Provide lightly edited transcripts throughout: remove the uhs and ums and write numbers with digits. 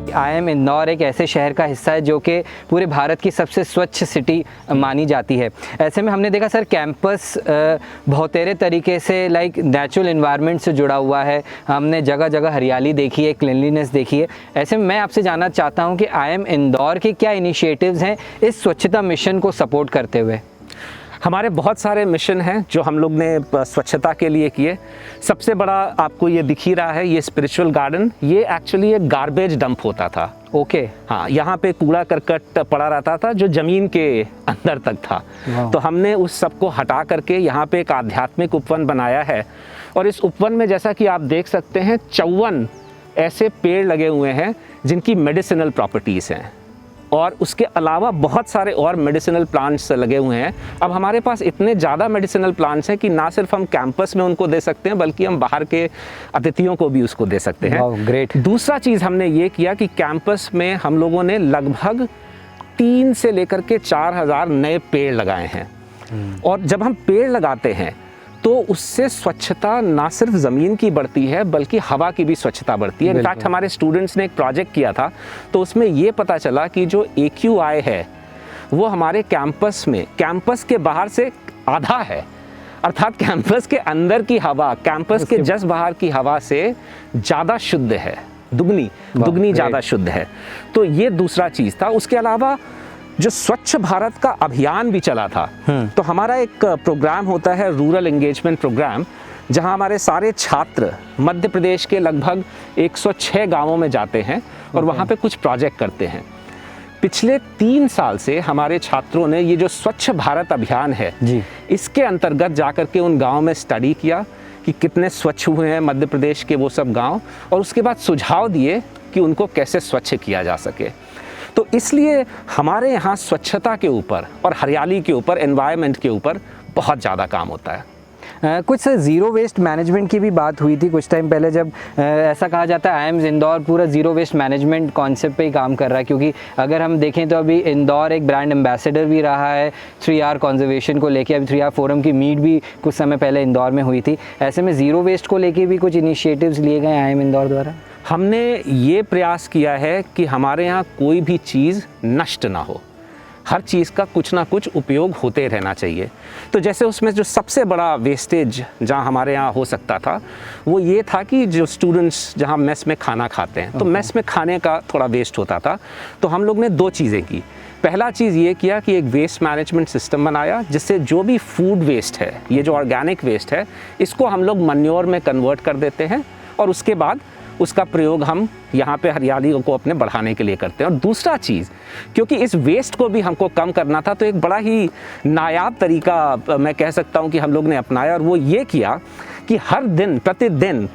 IIM Indore एक ऐसे शहर का हिस्सा है जो कि पूरे भारत की सबसे स्वच्छ सिटी मानी जाती है। ऐसे में हमने देखा सर कैंपस बहुतेरे तरीके से लाइक नेचुरल एनवायरनमेंट से जुड़ा हुआ है। हमने जगह जगह हरियाली देखी है, क्लीनलीनेस देखी है। ऐसे में मैं आपसे जानना चाहता हूं कि IIM इंदौर के क्या इनिशिएटिव्स हैं इस स्वच्छता मिशन को सपोर्ट करते हुए। हमारे बहुत सारे मिशन हैं जो हम लोग ने स्वच्छता के लिए किए। सबसे बड़ा आपको ये दिख ही रहा है, ये स्पिरिचुअल गार्डन, ये एक्चुअली एक गार्बेज डंप होता था। ओके। हाँ, यहाँ पे कूड़ा करकट पड़ा रहता था जो ज़मीन के अंदर तक था। तो हमने उस सब को हटा करके यहाँ पे एक आध्यात्मिक उपवन बनाया है। और इस उपवन में जैसा कि आप देख सकते हैं 54 ऐसे पेड़ लगे हुए हैं जिनकी मेडिसिनल प्रॉपर्टीज़ हैं, और उसके अलावा बहुत सारे और मेडिसिनल प्लांट्स लगे हुए हैं। अब हमारे पास इतने ज़्यादा मेडिसिनल प्लांट्स हैं कि ना सिर्फ हम कैंपस में उनको दे सकते हैं बल्कि हम बाहर के अतिथियों को भी उसको दे सकते हैं। ग्रेट। दूसरा चीज़ हमने ये किया कि कैंपस में हम लोगों ने लगभग 3 से लेकर के 4000 नए पेड़ लगाए हैं। और जब हम पेड़ लगाते हैं तो उससे स्वच्छता ना सिर्फ ज़मीन की बढ़ती है बल्कि हवा की भी स्वच्छता बढ़ती है। इनफैक्ट हमारे स्टूडेंट्स ने एक प्रोजेक्ट किया था तो उसमें ये पता चला कि जो AQI है वो हमारे कैंपस में, कैंपस के बाहर से आधा है। अर्थात कैंपस के अंदर की हवा कैंपस के जस्ट बाहर की हवा से ज़्यादा शुद्ध है, दुगनी ज़्यादा शुद्ध है। तो ये दूसरा चीज़ था। उसके अलावा जो स्वच्छ भारत का अभियान भी चला था, तो हमारा एक प्रोग्राम होता है रूरल एंगेजमेंट प्रोग्राम, जहां हमारे सारे छात्र मध्य प्रदेश के लगभग 106 गांवों में जाते हैं और वहां पे कुछ प्रोजेक्ट करते हैं। पिछले 3 साल से हमारे छात्रों ने ये जो स्वच्छ भारत अभियान है जी, इसके अंतर्गत जाकर के उन गाँव में स्टडी किया कि कितने स्वच्छ हुए हैं मध्य प्रदेश के वो सब गाँव, और उसके बाद सुझाव दिए कि उनको कैसे स्वच्छ किया जा सके। तो इसलिए हमारे यहाँ स्वच्छता के ऊपर और हरियाली के ऊपर, एनवायरनमेंट के ऊपर बहुत ज़्यादा काम होता है। कुछ ज़ीरो वेस्ट मैनेजमेंट की भी बात हुई थी कुछ टाइम पहले, जब ऐसा कहा जाता है IIM इंदौर पूरा ज़ीरो वेस्ट मैनेजमेंट कॉन्सेप्ट पे ही काम कर रहा है। क्योंकि अगर हम देखें तो अभी इंदौर एक ब्रांड एम्बेसडर भी रहा है 3R कॉन्जर्वेशन को लेके। अभी 3R फोरम की मीट भी कुछ समय पहले इंदौर में हुई थी। ऐसे में ज़ीरो वेस्ट को लेके भी कुछ इनिशिएटिव्स लिए गए IIM इंदौर द्वारा। हमने ये प्रयास किया है कि हमारे यहाँ कोई भी चीज़ नष्ट ना हो, हर चीज़ का कुछ ना कुछ उपयोग होते रहना चाहिए। तो जैसे उसमें जो सबसे बड़ा वेस्टेज जहाँ हमारे यहाँ हो सकता था वो ये था कि जो स्टूडेंट्स जहाँ मेस में खाना खाते हैं, तो मेस में खाने का थोड़ा वेस्ट होता था। तो हम लोग ने 2 चीज़ें की। पहला चीज़ ये किया कि एक वेस्ट मैनेजमेंट सिस्टम बनाया जिससे जो भी फूड वेस्ट है, ये जो ऑर्गेनिक वेस्ट है, इसको हम लोग मैन्योर में कन्वर्ट कर देते हैं और उसके बाद उसका प्रयोग हम यहाँ पे हरियाली को अपने बढ़ाने के लिए करते हैं। और दूसरा चीज़, क्योंकि इस वेस्ट को भी हमको कम करना था, तो एक बड़ा ही नायाब तरीका मैं कह सकता हूँ कि हम लोग ने अपनाया, और वो ये किया कि हर दिन प्रतिदिन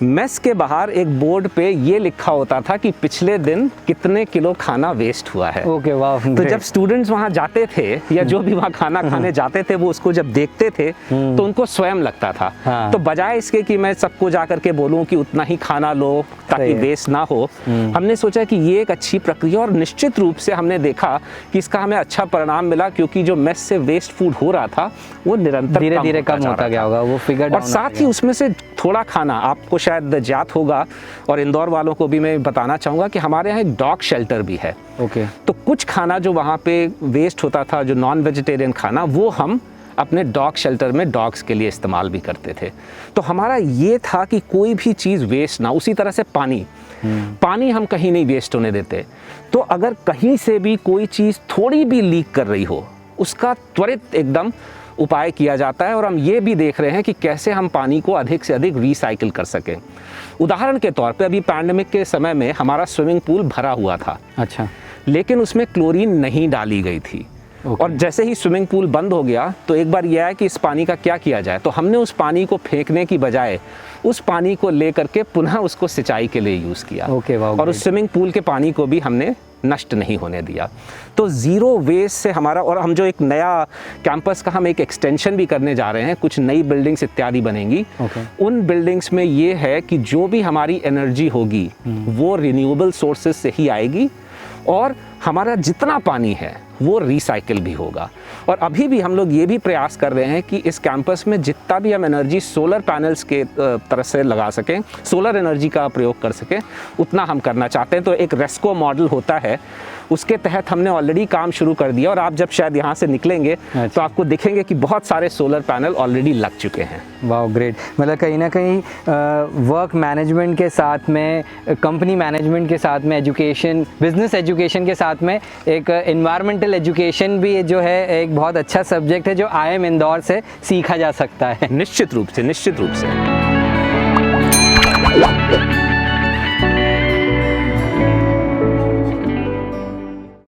मेस के बाहर एक बोर्ड पे ये लिखा होता था कि पिछले दिन कितने किलो खाना वेस्ट हुआ है। ओके, वाह। तो जब स्टूडेंट्स वहाँ जाते थे या जो भी वहाँ खाना खाने जाते थे वो उसको जब देखते थे तो उनको स्वयं लगता था। हाँ। तो बजाय इसके कि मैं सबको जा करके बोलूँ कि उतना ही खाना लो ताकि वेस्ट ना हो, हमने सोचा कि ये एक अच्छी प्रक्रिया, और निश्चित रूप से हमने देखा कि इसका हमें अच्छा परिणाम मिला, क्योंकि जो मेस से वेस्ट फूड हो रहा था वो निरंतर धीरे धीरे कम होता गया होगा, वो फिगर। और साथ ही उसमें से थोड़ा खाना आपको शायद ज्ञात होगा, और इंदौर वालों को भी मैं बताना चाहूँगा कि हमारे यहाँ एक डॉग शेल्टर भी है। ओके। तो कुछ खाना जो वहाँ पे वेस्ट होता था, जो नॉन वेजिटेरियन खाना, वो हम अपने डॉग शेल्टर में डॉग्स के लिए इस्तेमाल भी करते थे। तो हमारा ये था कि कोई भी चीज़ वेस्ट ना। उसी तरह से पानी हम कहीं नहीं वेस्ट होने देते। तो अगर कहीं से भी कोई चीज़ थोड़ी भी लीक कर रही हो, उसका त्वरित एकदम उपाय किया जाता है। और हम ये भी देख रहे हैं कि कैसे हम पानी को अधिक से अधिक रिसाइकिल कर सकें। उदाहरण के तौर पे अभी पैंडेमिक के समय में हमारा स्विमिंग पूल भरा हुआ था। अच्छा। लेकिन उसमें क्लोरीन नहीं डाली गई थी। और जैसे ही स्विमिंग पूल बंद हो गया तो एक बार यह है कि इस पानी का क्या किया जाए, तो हमने उस पानी को फेंकने की बजाय उस पानी को ले करके पुनः उसको सिंचाई के लिए यूज़ किया। और उस स्विमिंग पूल के पानी को भी हमने नष्ट नहीं होने दिया। तो ज़ीरो वेस्ट से हमारा, और हम जो एक नया कैंपस का हम एक एक्सटेंशन भी करने जा रहे हैं, कुछ नई बिल्डिंग्स इत्यादि बनेंगी। उन बिल्डिंग्स में ये है कि जो भी हमारी एनर्जी होगी वो रिन्यूएबल सोर्सेज से ही आएगी, और हमारा जितना पानी है वो रिसाइकिल भी होगा। और अभी भी हम लोग ये भी प्रयास कर रहे हैं कि इस कैंपस में जितना भी हम एनर्जी सोलर पैनल्स के तरफ से लगा सकें, सोलर एनर्जी का प्रयोग कर सकें, उतना हम करना चाहते हैं। तो एक रेस्को मॉडल होता है, उसके तहत हमने ऑलरेडी काम शुरू कर दिया और आप जब शायद यहाँ से निकलेंगे तो आपको दिखेंगे कि बहुत सारे सोलर पैनल ऑलरेडी लग चुके हैं। वाह ग्रेट, मतलब कहीं ना कहीं वर्क मैनेजमेंट के साथ में, कंपनी मैनेजमेंट के साथ में, एजुकेशन, बिजनेस एजुकेशन के साथ में एक एनवायरमेंटल एजुकेशन भी जो है एक बहुत अच्छा सब्जेक्ट है जो IIM इंदौर से सीखा जा सकता है। निश्चित रूप से, निश्चित रूप से।